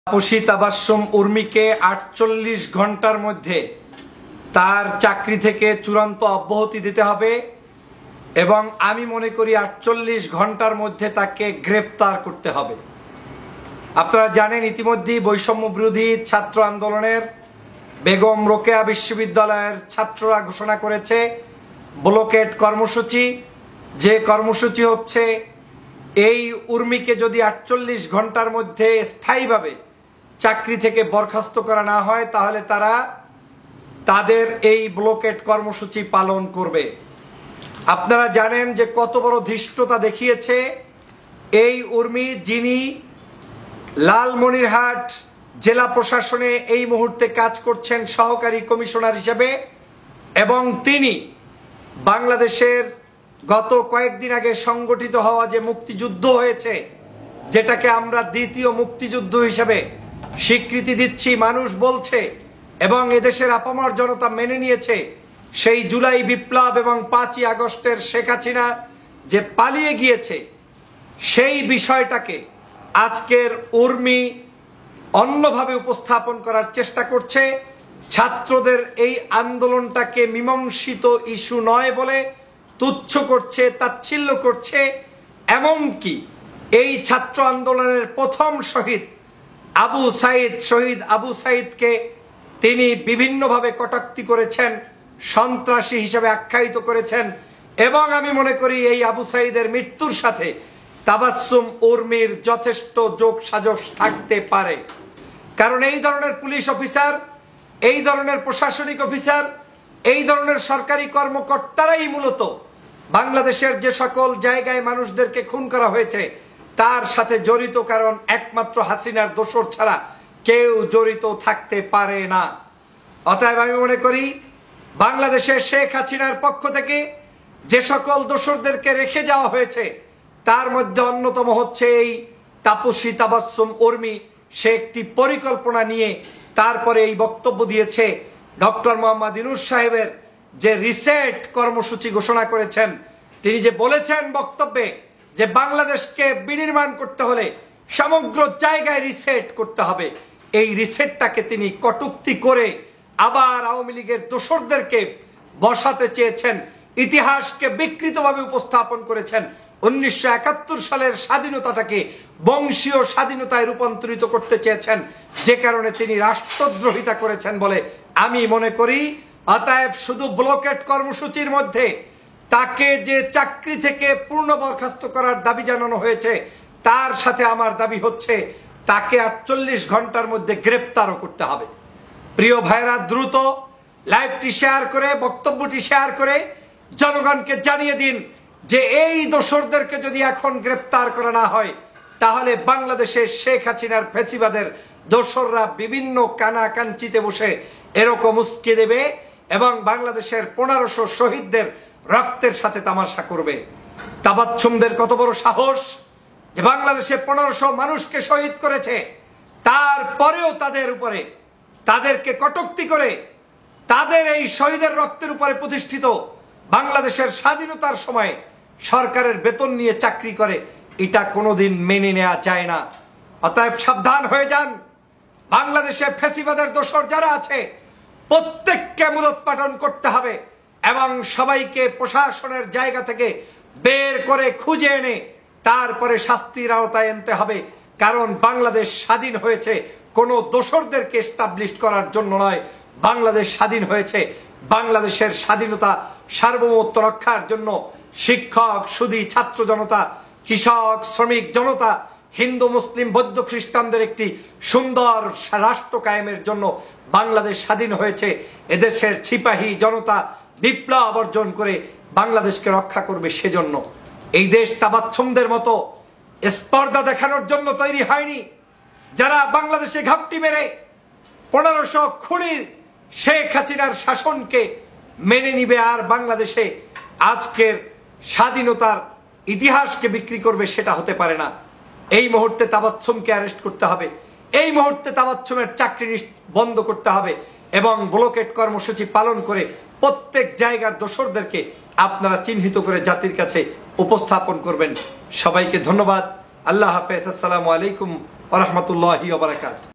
তাপসী তাবাসসুম উর্মিকে ৪৮ ঘন্টার মধ্যে তার চাকরি থেকে চূড়ান্ত অব্যাহতি দিতে হবে এবং আমি মনে করি ৪৮ ঘন্টার মধ্যে তাকে গ্রেফতার করতে হবে। আপনারা জানেন ইতিমধ্যেই বৈষম্য বিরোধী ছাত্র আন্দোলনের বেগম রোকেয়া বিশ্ববিদ্যালয়ের ছাত্ররা ঘোষণা করেছে ব্লকেট কর্মসূচি। যে কর্মসূচি হচ্ছে এই উর্মিকে যদি ৪৮ ঘন্টার মধ্যে স্থায়ীভাবে চাকরি থেকে বরখাস্ত করা না হয় তাহলে তারা তাদের এই ব্লকেট কর্মসূচি পালন করবে। আপনারা জানেন যে কত বড় ধৃষ্টতা দেখিয়েছে এই উর্মি, যিনি লালমনিরহাট জেলা প্রশাসনে এই মুহূর্তে কাজ করছেন সহকারী কমিশনার হিসেবে, এবং তিনি বাংলাদেশের গত কয়েকদিন আগে সংগঠিত হওয়া যে মুক্তিযুদ্ধ হয়েছে, যেটাকে আমরা দ্বিতীয় মুক্তিযুদ্ধ হিসেবে স্বীকৃতি দিচ্ছি, মানুষ বলছে এবং এদেশের আপামর জনতা মেনে নিয়েছে, সেই জুলাই বিপ্লব এবং ৫ই আগস্টের শেখ হাসিনা যে পালিয়ে গিয়েছে সেই বিষয়টাকে আজকের উর্মি অন্যভাবে উপস্থাপন করার চেষ্টা করছে। ছাত্রদের এই আন্দোলনটাকে মীমাংসিত ইস্যু নয় বলে তুচ্ছ করছে, তাচ্ছিল্য করছে। এমনকি এই ছাত্র আন্দোলনের প্রথম শহীদ আবু সাইদকে তিনি বিভিন্নভাবে কটাক্তি করেছেন, সন্ত্রাসী হিসেবে আখ্যায়িত করেছেন, এবং আমি মনে করি এই আবু সাইদের মৃত্যুর সাথে তাবাসসুম উর্মির যথেষ্ট যোগ সাজশ থাকতে পারে। কারণ এই ধরনের পুলিশ অফিসার, এই ধরনের প্রশাসনিক অফিসার, এই ধরনের সরকারি কর্মকর্তারাই মূলত বাংলাদেশের যে সকল জায়গায় মানুষদেরকে খুন করা হয়েছে তার সাথে জড়িত, কারণ একমাত্র হাসিনার দোসর ছাড়া কেউ জড়িত থাকতে পারে না। অতএব আমি মনে করি বাংলাদেশের শেখ হাসিনার পক্ষ থেকে যে সকল দোসরদেরকে রেখে যাওয়া হয়েছে তার মধ্যে অন্যতম হচ্ছে এই তাপসী তাবাসসুম উর্মি। সে একটি পরিকল্পনা নিয়ে তারপরে এই বক্তব্য দিয়েছে। ডক্টর মোহাম্মদ ইউনূস সাহেবের যে রিসেট কর্মসূচি ঘোষণা করেছেন, তিনি যে বলেছেন বক্তব্যে যে বাংলাদেশকে বিনির্মাণ করতে হলে সমগ্র জায়গায় রিসেট করতে হবে, এই রিসেটটাকে তিনি কটূক্তি করে আবার আওয়ামী লীগের দোসরদেরকে বসাতে চেয়েছেন, ইতিহাসকে বিকৃতভাবে উপস্থাপন করেছেন। ১৯৭১ সালের স্বাধীনতাটাকে বংশীয় স্বাধীনতায় রূপান্তরিত করতে চেয়েছেন, যে কারণে তিনি রাষ্ট্রদ্রোহিতা করেছেন বলে আমি মনে করি। অতএব শুধু ব্লকেট কর্মসূচির মধ্যে তাকে যে চাকরি থেকে পূর্ণ বরখাস্ত করার দাবি জানানো হয়েছে, তার সাথে আমার দাবি হচ্ছে তাকে ৪৮ ঘন্টার মধ্যে গ্রেপ্তারও করতে হবে। প্রিয় ভাইরা, দ্রুত লাইভটি শেয়ার করে, বক্তব্যটি শেয়ার করে জনগণকে জানিয়ে দিন যে এই দোসরদেরকে যদি এখন গ্রেপ্তার করা না হয় তাহলে বাংলাদেশের শেখ হাসিনার ফ্যাসিবাদের দোসররা বিভিন্ন কানাকাঞ্চিতে বসে এরকম উস্কে দেবে এবং বাংলাদেশের ১৫০০ শহীদদের রক্তের সাথে তামাশা করবে। তাবাসসুমদের কত বড় সাহস যে বাংলাদেশে ১৫০০ মানুষকে শহীদ করেছে, তারপরেও তাদের উপরে তাদেরকে কটূক্তি করে তাদের এই শহীদের রক্তের উপরে প্রতিষ্ঠিত বাংলাদেশের স্বাধীনতার সময় সরকারের বেতন নিয়ে চাকরি করে, এটা কোনোদিন মেনে নেওয়া যায় না। অতএব সাবধান হয়ে যান। বাংলাদেশে ফ্যাসিবাদের দোসর যারা আছে প্রত্যেককে মূলোৎপাটন করতে হবে এবং সবাইকে প্রশাসনের জায়গা থেকে বের করে খুঁজে এনে তারপরে শাস্তির আওতায় আনতে হবে। কারণ বাংলাদেশ স্বাধীন হয়েছে কোনো দোসরদেরকে এস্টাবলিশ করার জন্য নয়। বাংলাদেশ স্বাধীন হয়েছে বাংলাদেশের স্বাধীনতা সার্বভৌমত্ব রক্ষার জন্য। শিক্ষক, সুধী ছাত্র জনতা, কৃষক, শ্রমিক জনতা, হিন্দু, মুসলিম, বৌদ্ধ, খ্রিস্টানদের একটি সুন্দর রাষ্ট্র কায়েমের জন্য বাংলাদেশ স্বাধীন হয়েছে। এদেশের সিপাহী জনতা বিপ্লব অর্জন করে বাংলাদেশকে রক্ষা করবে। সেজন্য এই দেশ তাবাসসুমদের মতো স্পর্ধা দেখানোর জন্য তৈরি হয়নি, যারা বাংলাদেশে ঘাপটি মেরে ১৫০০ খুনির শেখ হাসিনার শাসনকে মেনে নিবে আর বাংলাদেশে আজকের স্বাধীনতার ইতিহাসকে বিক্রি করবে, সেটা হতে পারে না। এই মুহূর্তে তাবাসসুমকে অ্যারেস্ট করতে হবে, এই মুহূর্তে তাবাসসুমের চাকরি বন্ধ করতে হবে এবং ব্লকেট কর্মসূচি পালন করে প্রত্যেক জায়গার দোসরদেরকে আপনারা চিহ্নিত করে জাতির কাছে উপস্থাপন করবেন। সবাইকে ধন্যবাদ। আল্লাহ হাফেজ। আসসালামু আলাইকুম ওয়া রাহমাতুল্লাহি ওয়া বারাকাতুহু।